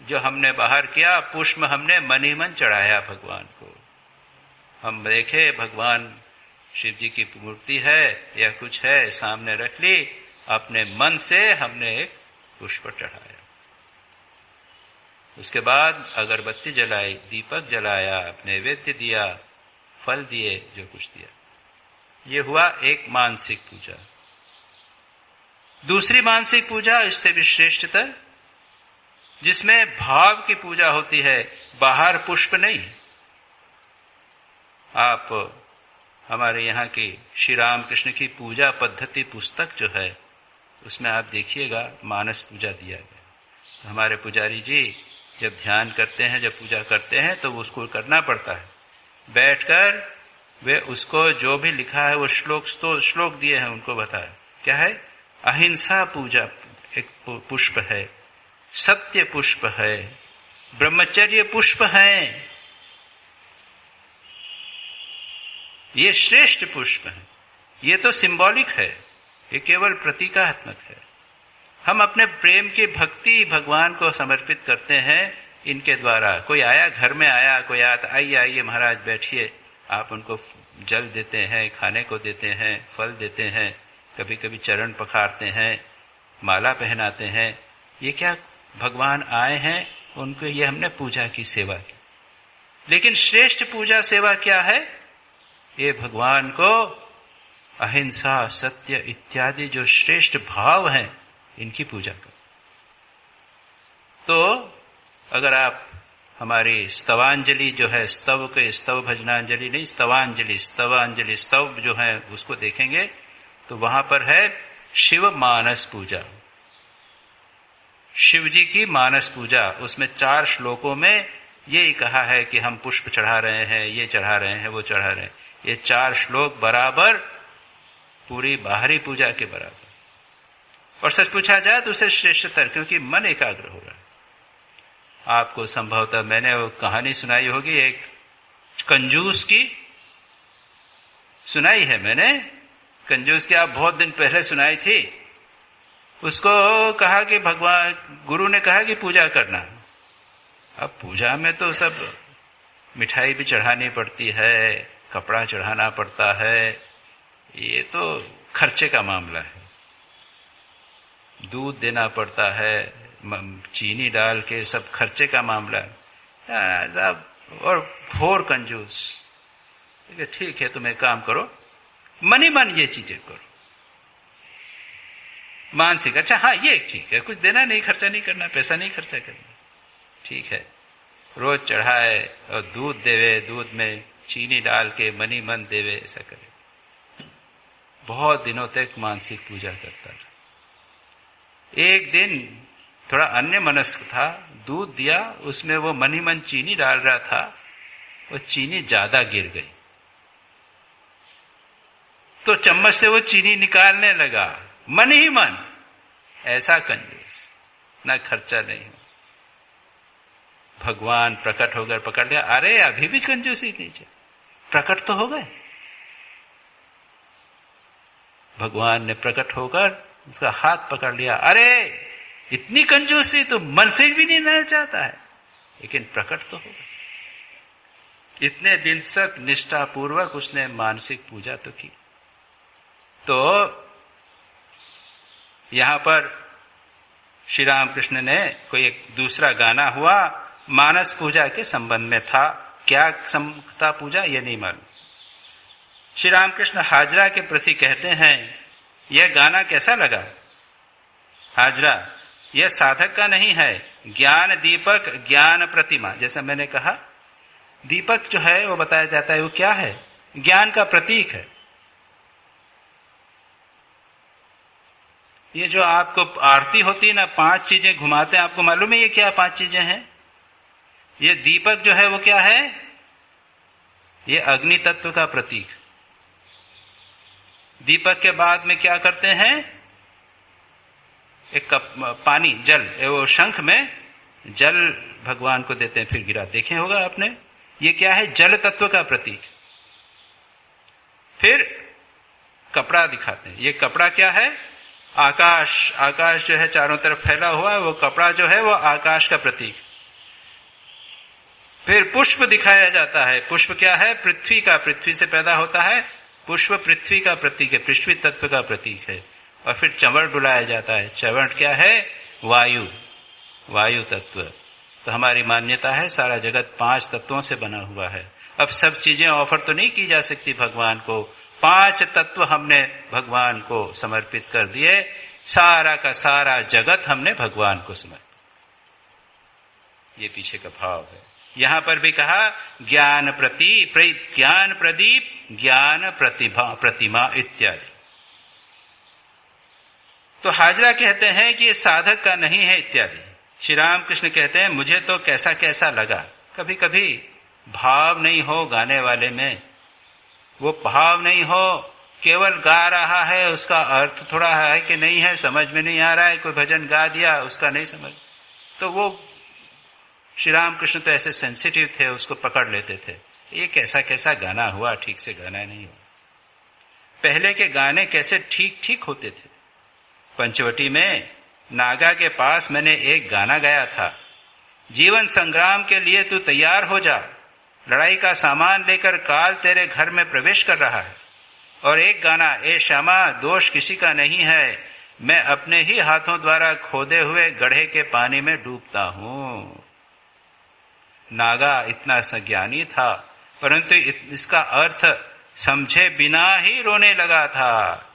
जो हमने बाहर किया, पुष्प हमने मन ही मन चढ़ाया भगवान को। हम देखे भगवान शिव जी की मूर्ति है या कुछ है, सामने रख ली, अपने मन से हमने एक पुष्प चढ़ाया। उसके बाद अगरबत्ती जलाई, दीपक जलाया, नैवेद्य दिया, फल दिए, जो कुछ दिया। ये हुआ एक मानसिक पूजा। दूसरी मानसिक पूजा इससे भी श्रेष्ठतर, जिसमें भाव की पूजा होती है, बाहर पुष्प नहीं। आप हमारे यहाँ की श्री राम कृष्ण की पूजा पद्धति पुस्तक जो है, उसमें आप देखिएगा मानस पूजा दिया गया। तो हमारे पुजारी जी जब ध्यान करते हैं, जब पूजा करते हैं, तो उसको करना पड़ता है बैठकर। वे उसको जो भी लिखा है वो श्लोक दिए हैं, उनको बताया क्या है। अहिंसा पूजा एक पुष्प है, सत्य पुष्प है, ब्रह्मचर्य पुष्प है। ये श्रेष्ठ पुष्प है। ये तो सिंबॉलिक है, ये केवल प्रतीकात्मक है। हम अपने प्रेम की भक्ति भगवान को समर्पित करते हैं इनके द्वारा। कोई आया, घर में आया, कोई आता, आइए आइए महाराज बैठिए, आप उनको जल देते हैं, खाने को देते हैं, फल देते हैं, कभी कभी चरण पखारते हैं, माला पहनाते हैं। ये क्या, भगवान आए हैं, उनको ये हमने पूजा की, सेवा की। लेकिन श्रेष्ठ पूजा सेवा क्या है? ये भगवान को अहिंसा, सत्य इत्यादि जो श्रेष्ठ भाव हैं, इनकी पूजा करो। तो अगर आप हमारी स्तवांजलि जो है, स्तव के स्तव भजनांजलि नहीं, स्तवांजलि स्तव जो है उसको देखेंगे तो वहां पर है शिव मानस पूजा, शिव जी की मानस पूजा। उसमें 4 श्लोकों में ये कहा है कि हम पुष्प चढ़ा रहे हैं, ये चढ़ा रहे हैं, वो चढ़ा रहे हैं। ये 4 श्लोक बराबर पूरी बाहरी पूजा के बराबर। और सच पूछा जाए तो उसे श्रेष्ठतर, क्योंकि मन एकाग्र हो रहा है। आपको संभवतः मैंने वो कहानी सुनाई होगी, एक कंजूस की सुनाई है मैंने। कंजूस की आप बहुत दिन पहले सुनाई थी। उसको कहा कि भगवान, गुरु ने कहा कि पूजा करना। अब पूजा में तो सब मिठाई भी चढ़ानी पड़ती है, कपड़ा चढ़ाना पड़ता है, ये तो खर्चे का मामला है। दूध देना पड़ता है, चीनी डाल के, सब खर्चे का मामला है। और घोर कंजूस। ठीक है, तुम एक काम करो, मन ही मन ये चीजें करो। मानसिक, अच्छा हाँ ये ठीक है, कुछ देना नहीं, खर्चा नहीं करना, पैसा नहीं खर्चा करना, ठीक है। रोज चढ़ाए और दूध देवे, दूध में चीनी डाल के मन ही मन देवे, ऐसा करे। बहुत दिनों तक मानसिक पूजा करता रहा। एक दिन थोड़ा अन्य मनस्क था, दूध दिया, उसमें वो मन ही मन चीनी डाल रहा था, वो चीनी ज्यादा गिर गई, तो चम्मच से वो चीनी निकालने लगा, मन ही मन। ऐसा कंजूस, ना खर्चा नहीं हो। भगवान प्रकट होकर पकड़ लिया, अरे अभी भी कंजूसी नीचे, प्रकट तो हो गए। भगवान ने प्रकट होकर उसका हाथ पकड़ लिया, अरे इतनी कंजूसी तो मन से भी नहीं लेना चाहता है, लेकिन प्रकट तो हो गए। इतने दिन तक निष्ठापूर्वक उसने मानसिक पूजा तो की। तो यहां पर श्री रामकृष्ण ने कोई एक दूसरा गाना हुआ, मानस पूजा के संबंध में था। क्या था पूजा, ये नहीं मालूम। श्री रामकृष्ण हाजरा के प्रति कहते हैं, यह गाना कैसा लगा? हाजरा यह साधक का नहीं है, ज्ञान दीपक, ज्ञान प्रतिमा। जैसा मैंने कहा, दीपक जो है वो बताया जाता है, वो क्या है? ज्ञान का प्रतीक है। ये जो आपको आरती होती है ना, 5 चीजें घुमाते हैं, आपको मालूम है ये क्या 5 चीजें हैं? ये दीपक जो है वो क्या है? ये अग्नि तत्व का प्रतीक। दीपक के बाद में क्या करते हैं? एक कप पानी, जल, वो शंख में जल भगवान को देते हैं, फिर गिरा, देखे होगा आपने, ये क्या है? जल तत्व का प्रतीक। फिर कपड़ा दिखाते हैं, ये कपड़ा क्या है? आकाश। आकाश जो है चारों तरफ फैला हुआ है, वो कपड़ा जो है वो आकाश का प्रतीक। फिर पुष्प दिखाया जाता है, पुष्प क्या है? पृथ्वी का, पृथ्वी से पैदा होता है, पुष्प पृथ्वी का प्रतीक है, पृथ्वी तत्व का प्रतीक है। और फिर चंवर डुलाया जाता है, चंवर क्या है? वायु, वायु तत्व। तो हमारी मान्यता है सारा जगत 5 तत्वों से बना हुआ है। अब सब चीजें ऑफर तो नहीं की जा सकती भगवान को, 5 तत्व हमने भगवान को समर्पित कर दिए, सारा का सारा जगत हमने भगवान को समर्पित। ये पीछे का भाव है। यहां पर भी कहा ज्ञान ज्ञान प्रदीप, ज्ञान प्रतिमा इत्यादि। तो हाजरा कहते हैं कि ये साधक का नहीं है इत्यादि। श्री रामकृष्ण कहते हैं मुझे तो कैसा कैसा लगा। कभी कभी भाव नहीं हो गाने वाले में, वो भाव नहीं हो, केवल गा रहा है, उसका अर्थ थोड़ा है कि नहीं है, समझ में नहीं आ रहा है। कोई भजन गा दिया, उसका नहीं समझ, तो वो श्री रामकृष्ण तो ऐसे सेंसिटिव थे, उसको पकड़ लेते थे। ये कैसा कैसा गाना हुआ, ठीक से गाना नहीं हुआ। पहले के गाने कैसे ठीक ठीक होते थे। पंचवटी में नागा के पास मैंने एक गाना गाया था, जीवन संग्राम के लिए तू तैयार हो जा, लड़ाई का सामान लेकर काल तेरे घर में प्रवेश कर रहा है। और एक गाना, ए श्यामा दोष किसी का नहीं है, मैं अपने ही हाथों द्वारा खोदे हुए गड्ढे के पानी में डूबता हूं। नागा इतना सज्ञानी था, परंतु इसका अर्थ समझे बिना ही रोने लगा था।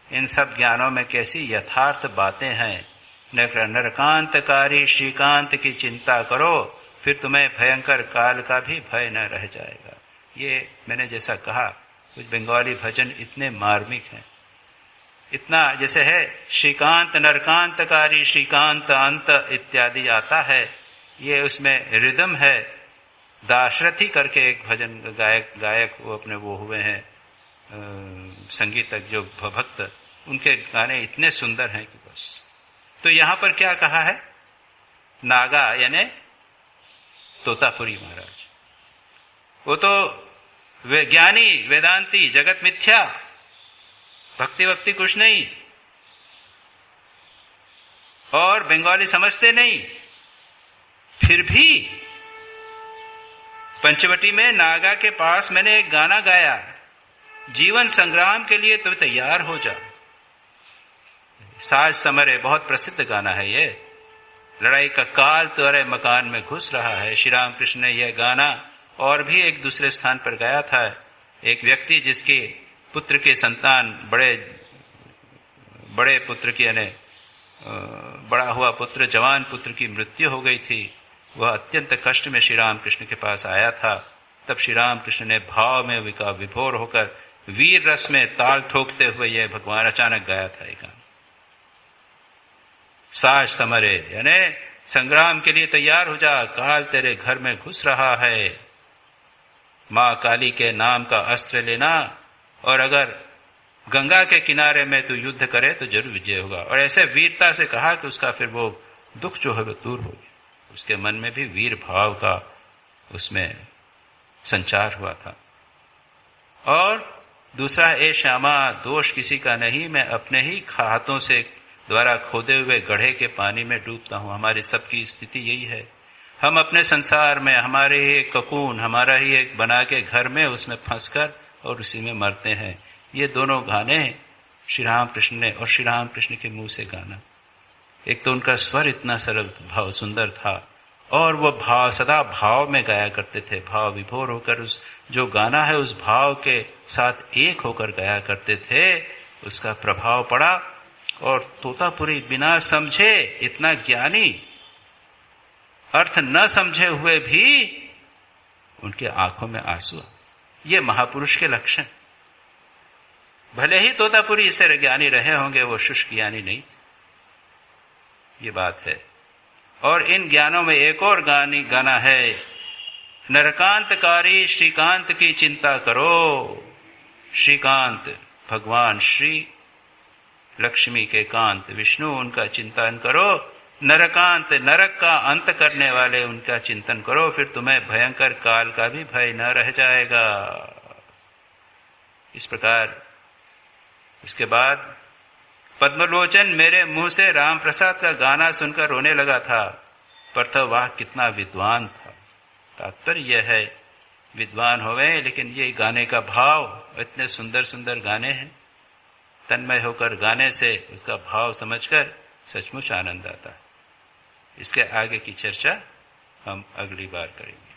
इन सब ज्ञानों में कैसी यथार्थ बातें हैं। नरकांतकारी श्रीकांत की चिंता करो, फिर तुम्हें भयंकर काल का भी भय न रह जाएगा। ये मैंने जैसा कहा, कुछ बंगाली भजन इतने मार्मिक हैं, इतना जैसे है श्रीकांत नरकांतकारी श्रीकांत अंत इत्यादि आता है, ये उसमें रिदम है। दाशरथी करके एक भजन गायक वो अपने वो हुए हैं संगीतज्ञ जो भक्त, उनके गाने इतने सुंदर हैं कि बस। तो यहां पर क्या कहा है? नागा यानी तोतापुरी महाराज, वो तो ज्ञानी वेदांती, जगत मिथ्या, भक्ति वक्ति कुछ नहीं, और बंगाली समझते नहीं। फिर भी पंचवटी में नागा के पास मैंने एक गाना गाया, जीवन संग्राम के लिए तो तैयार हो जा। साज समरे बहुत प्रसिद्ध गाना है ये। लड़ाई का काल तुम्हारे मकान में घुस रहा है। श्री रामकृष्ण ने यह गाना और भी एक दूसरे स्थान पर गाया था। एक व्यक्ति जिसके पुत्र के संतान बड़े पुत्र की यानी बड़ा हुआ पुत्र, जवान पुत्र की मृत्यु हो गई थी, वह अत्यंत कष्ट में श्री रामकृष्ण के पास आया था। तब श्री रामकृष्ण ने भाव में विभोर होकर वीर रस में ताल ठोकते हुए यह भगवान अचानक गाया था एक गाना, साज समरे यानी संग्राम के लिए तैयार हो जा, काल तेरे घर में घुस रहा है। मां काली के नाम का अस्त्र लेना, और अगर गंगा के किनारे में तू युद्ध करे तो जरूर विजय होगा। और ऐसे वीरता से कहा कि उसका फिर वो दुख जो है वो दूर हो गया। उसके मन में भी वीर भाव का उसमें संचार हुआ था। और दूसरा, ए श्यामा दोष किसी का नहीं, मैं अपने ही हाथों से द्वारा खोदे हुए गड्ढे के पानी में डूबता हूं। हमारी सबकी स्थिति यही है। हम अपने संसार में हमारे ही एक ककून, हमारा ही एक बना के घर में उसमें फंसकर और उसी में मरते हैं। ये दोनों गाने श्री रामकृष्ण ने और श्री रामकृष्ण के मुंह से गाना, एक तो उनका स्वर इतना सरल भाव सुंदर था, और वो भाव सदा भाव में गाया करते थे, भाव विभोर होकर उस जो गाना है उस भाव के साथ एक होकर गाया करते थे। उसका प्रभाव पड़ा। और तोतापुरी बिना समझे, इतना ज्ञानी, अर्थ न समझे हुए भी उनके आंखों में आंसू। ये महापुरुष के लक्षण। भले ही तोतापुरी इससे ज्ञानी रहे होंगे, वो शुष्क ज्ञानी नहीं थे, ये बात है। और इन ज्ञानों में एक और गाना है, नरकांतकारी श्रीकांत की चिंता करो। श्रीकांत भगवान श्री, लक्ष्मी के कांत विष्णु, उनका चिंतन करो। नरकांत, नरक का अंत करने वाले उनका चिंतन करो, फिर तुम्हें भयंकर काल का भी भय न रह जाएगा। इस प्रकार उसके बाद पद्मलोचन मेरे मुंह से राम प्रसाद का गाना सुनकर रोने लगा था, पर तो वह कितना विद्वान था। तात्पर्य यह है, विद्वान होवे लेकिन ये गाने का भाव, इतने सुंदर सुंदर गाने हैं, तन्मय होकर गाने से उसका भाव समझकर सचमुच आनंद आता है। इसके आगे की चर्चा हम अगली बार करेंगे।